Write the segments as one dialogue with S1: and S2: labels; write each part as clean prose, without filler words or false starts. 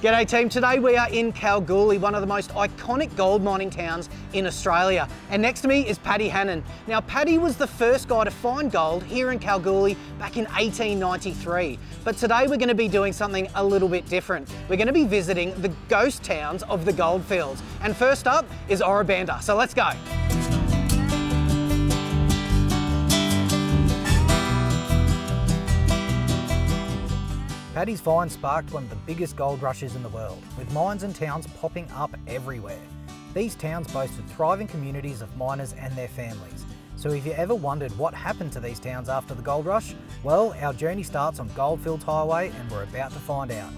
S1: G'day team, today we are in Kalgoorlie, one of the most iconic gold mining towns in Australia. And next to me is Paddy Hannon. Now Paddy was the first guy to find gold here in Kalgoorlie back in 1893. But today we're going to be doing something a little bit different. We're going to be visiting the ghost towns of the Goldfields. And first up is Ora Banda, so let's go.
S2: Paddy's find sparked one of the biggest gold rushes in the world, with mines and towns popping up everywhere. These towns boasted thriving communities of miners and their families. So if you ever wondered what happened to these towns after the gold rush, well, our journey starts on Goldfields Highway and we're about to find out.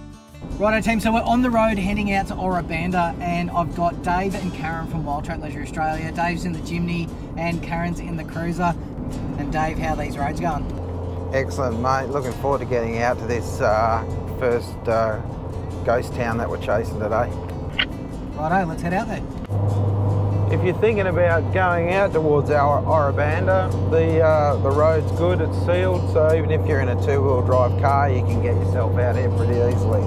S1: Righto team, so we're on the road heading out to Ora Banda, and I've got Dave and Karen from Wildtrak Leisure Australia. Dave's in the JIMNY and Karen's in the cruiser. And Dave, how are these roads going?
S3: Excellent, mate. Looking forward to getting out to this first ghost town that we're chasing today.
S1: Righto, let's head out there.
S3: If you're thinking about going out towards our Aurabanda, the road's good, it's sealed, so even if you're in a two-wheel drive car, you can get yourself out here pretty easily.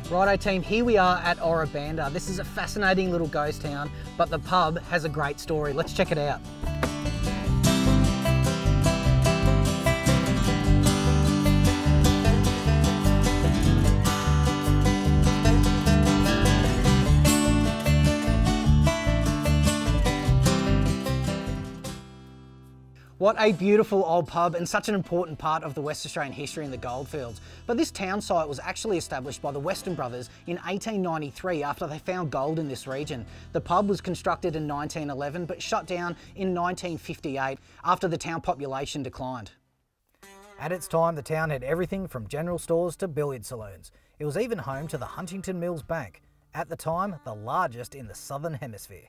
S1: Righto team, here we are at Ora Banda. This is a fascinating little ghost town, but the pub has a great story. Let's check it out. What a beautiful old pub and such an important part of the West Australian history in the Goldfields. But this town site was actually established by the Western brothers in 1893 after they found gold in this region. The pub was constructed in 1911 but shut down in 1958 after the town population declined.
S2: At its time, the town had everything from general stores to billiard saloons. It was even home to the Huntington Mills Bank, at the time the largest in the Southern Hemisphere.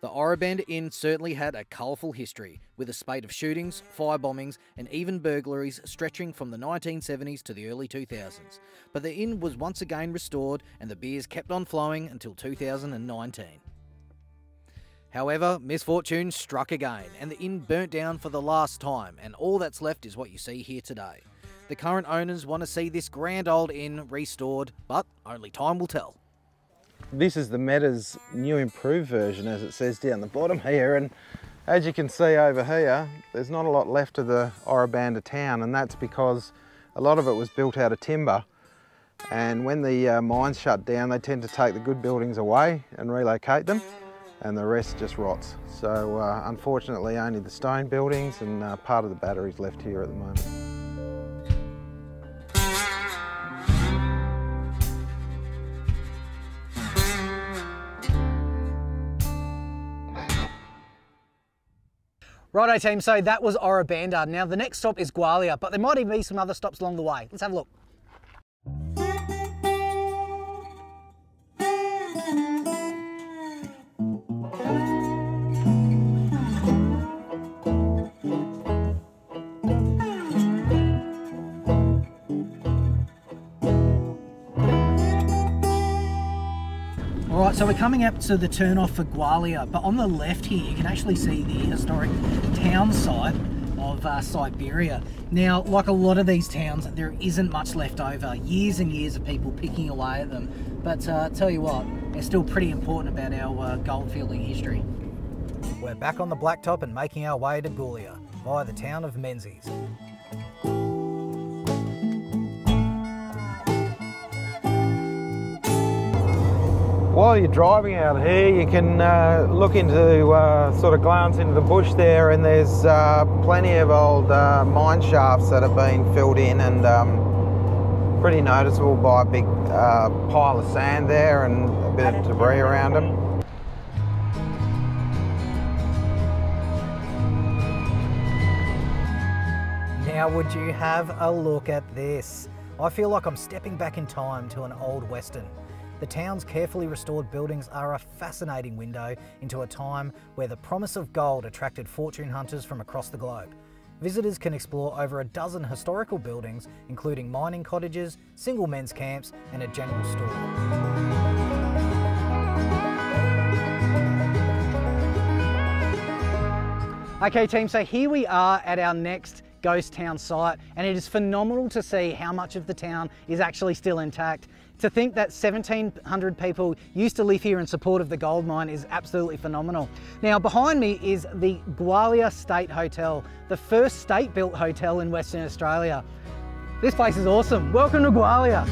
S4: The Aurabanda Inn certainly had a colourful history, with a spate of shootings, firebombings and even burglaries stretching from the 1970s to the early 2000s. But the inn was once again restored and the beers kept on flowing until 2019. However, misfortune struck again and the inn burnt down for the last time, and all that's left is what you see here today. The current owners want to see this grand old inn restored, but only time will tell.
S3: This is the Meta's new improved version, as it says down the bottom here, and as you can see over here, there's not a lot left of the Aurabanda town, and that's because a lot of it was built out of timber, and when the mines shut down, they tend to take the good buildings away and relocate them, and the rest just rots. So unfortunately only the stone buildings and part of the batteries left here at the moment.
S1: Righto team, so that was Ora Banda. Now the next stop is Gwalia, but there might even be some other stops along the way. Let's have a look. Alright, so we're coming up to the turn-off for Gwalia, but on the left here you can actually see the historic town site of Siberia. Now, like a lot of these towns, there isn't much left over. Years and years of people picking away at them. But tell you what, they're still pretty important about our goldfielding history.
S2: We're back on the blacktop and making our way to Goo-lia via the town of Menzies.
S3: While you're driving out here, you can look into, sort of glance into the bush there, and there's plenty of old mine shafts that have been filled in, and pretty noticeable by a big pile of sand there and a bit of debris around them.
S2: Now would you have a look at this? I feel like I'm stepping back in time to an old western. The town's carefully restored buildings are a fascinating window into a time where the promise of gold attracted fortune hunters from across the globe. Visitors can explore over a dozen historical buildings, including mining cottages, single men's camps, and a general store.
S1: Okay team, so here we are at our next ghost town site, and it is phenomenal to see how much of the town is actually still intact. To think that 1,700 people used to live here in support of the gold mine is absolutely phenomenal. Now behind me is the Gwalia State Hotel, the first state-built hotel in Western Australia. This place is awesome. Welcome to Gwalia.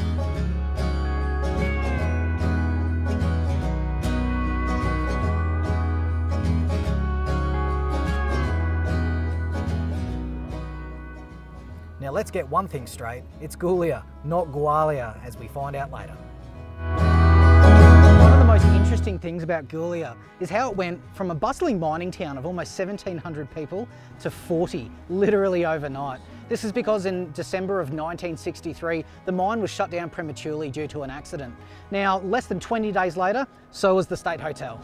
S2: Now let's get one thing straight, it's Goo-lia, not Gwalia, as we find out later.
S1: One of the most interesting things about Goo-lia is how it went from a bustling mining town of almost 1,700 people to 40, literally overnight. This is because in December of 1963, the mine was shut down prematurely due to an accident. Now, less than 20 days later, so was the State Hotel.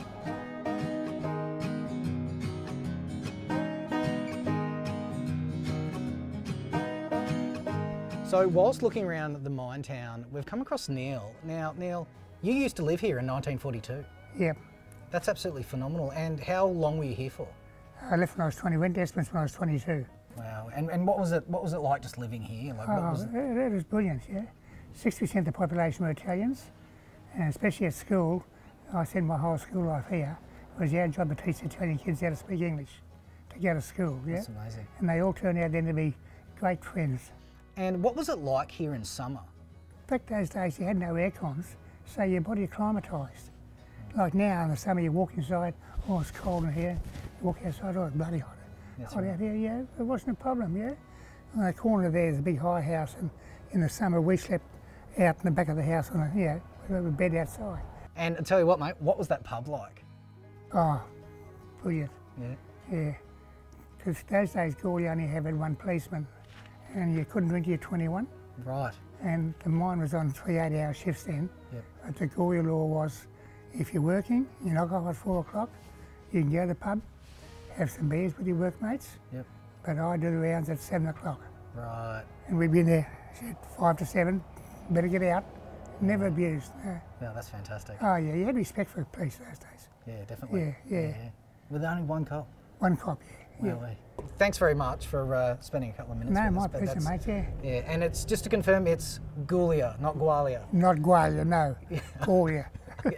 S1: So whilst looking around the mine town, we've come across Neil. Now, Neil, you used to live here in 1942.
S5: Yep.
S1: That's absolutely phenomenal. And how long were you here for?
S5: I left when I was 20, went to Esperance when I was 22.
S1: Wow. And what was it like just living here? Like, what was it?
S5: It was brilliant, yeah. 60% of the population were Italians, and especially at school, I spent my whole school life here. It was our job to teach the Italian kids how to speak English to go to school, yeah.
S1: That's amazing.
S5: And they all turned out then to be great friends.
S1: And what was it like here in summer?
S5: Back those days you had no air cons, so your body acclimatised. Like now in the summer you walk inside, oh it's cold in here, you walk outside, oh it's bloody hot.
S1: That's
S5: Hot
S1: right.
S5: out here, yeah, it wasn't a problem, yeah. On the corner there's a big high house, and in the summer we slept out in the back of the house on a bed outside.
S1: And I tell you what, mate, what was that pub like?
S5: Oh, brilliant.
S1: Yeah.
S5: Yeah. Because those days Gwalia only had one policeman, and you couldn't drink till you're 21.
S1: Right.
S5: And the mine was on 3 8-hour shifts then.
S1: Yep.
S5: But the Gwalia law was, if you're working, you knock off at 4 o'clock, you can go to the pub, have some beers with your workmates.
S1: Yep.
S5: But I do the rounds at 7 o'clock.
S1: Right.
S5: And we'd been there at 5 to 7, better get out. Never abused. No.
S1: Yeah, that's fantastic.
S5: Oh yeah, you had respect for the police those days.
S1: Yeah, definitely.
S5: Yeah.
S1: With only one cop.
S5: One cop, yeah.
S1: Wow. Thanks very much for spending a couple of minutes
S5: No,
S1: with
S5: my
S1: us. But
S5: pleasure, mate, yeah.
S1: Yeah, and it's just to confirm, it's Goo-lia, not Gwalia.
S5: Not Gwalia, no. Gwalia.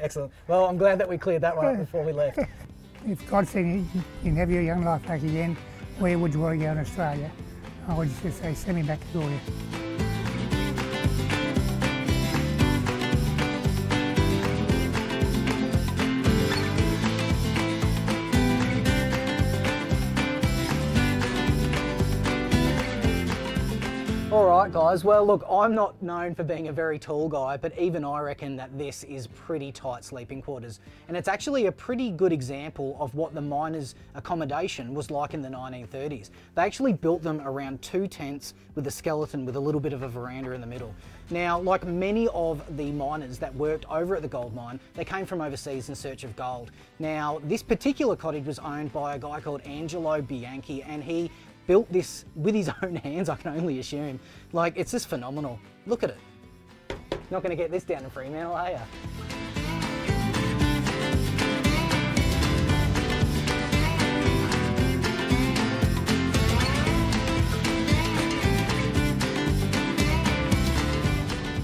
S1: Excellent. Well, I'm glad that we cleared that one up before we left.
S5: If God said you can have your young life back again, where would you want to go in Australia? I would just say, send me back to Gwalia.
S1: Alright guys, well look, I'm not known for being a very tall guy, but even I reckon that this is pretty tight sleeping quarters. And it's actually a pretty good example of what the miners' accommodation was like in the 1930s. They actually built them around 2 tents with a skeleton with a little bit of a veranda in the middle. Now, like many of the miners that worked over at the gold mine, they came from overseas in search of gold. Now, this particular cottage was owned by a guy called Angelo Bianchi, and he built this with his own hands, I can only assume. Like, it's just phenomenal. Look at it. Not going to get this down in Fremantle, are you?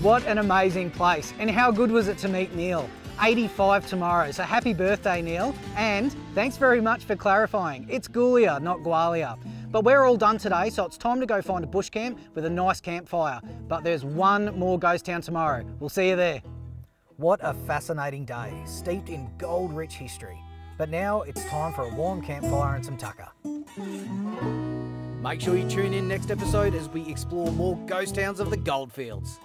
S1: What an amazing place. And how good was it to meet Neil? 85 tomorrow, so happy birthday, Neil. And thanks very much for clarifying. It's Goo-lia, not Gwalia. But we're all done today, so it's time to go find a bush camp with a nice campfire. But there's one more ghost town tomorrow. We'll see you there.
S2: What a fascinating day, steeped in gold-rich history. But now it's time for a warm campfire and some tucker.
S4: Make sure you tune in next episode as we explore more ghost towns of the Goldfields.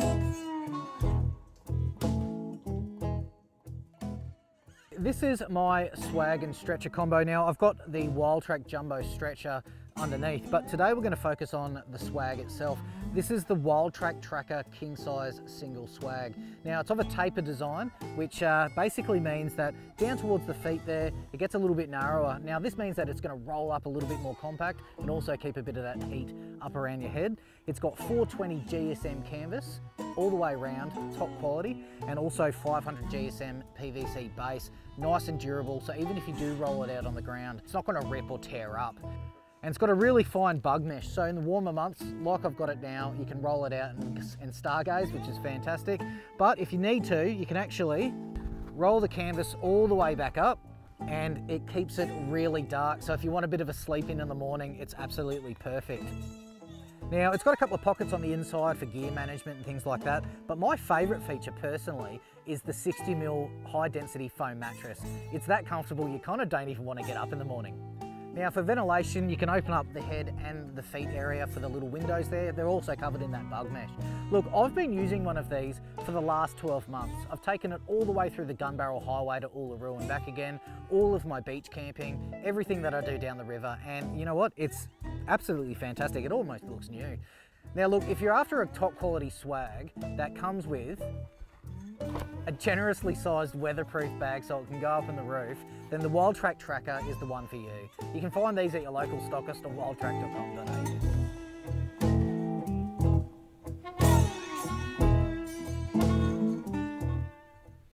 S1: This is my swag and stretcher combo. Now I've got the Wildtrak Jumbo stretcher underneath, but today we're going to focus on the swag itself.
S4: This is the Wildtrak Tracker King Size Single Swag. Now it's of a taper design, which basically means that down towards the feet there, it gets a little bit narrower. Now this means that it's going to roll up a little bit more compact and also keep a bit of that heat up around your head. It's got 420 GSM canvas all the way around, top quality, and also 500 GSM PVC base, nice and durable, so even if you do roll it out on the ground, it's not going to rip or tear up. And it's got a really fine bug mesh, so in the warmer months, like I've got it now, you can roll it out and stargaze, which is fantastic. But if you need to, you can actually roll the canvas all the way back up and it keeps it really dark. So if you want a bit of a sleep in the morning, it's absolutely perfect. Now, it's got a couple of pockets on the inside for gear management and things like that, but my favourite feature personally is the 60mm high density foam mattress. It's that comfortable, you kind of don't even want to get up in the morning. Now for ventilation, you can open up the head and the feet area for the little windows there. They're also covered in that bug mesh. Look, I've been using one of these for the last 12 months. I've taken it all the way through the Gunbarrel Highway to Uluru and back again, all of my beach camping, everything that I do down the river, and you know what? It's absolutely fantastic. It almost looks new. Now look, if you're after a top quality swag that comes with a generously sized weatherproof bag so it can go up on the roof, then the Wildtrak Tracker is the one for you. You can find these at your local stockist or wildtrak.com.au.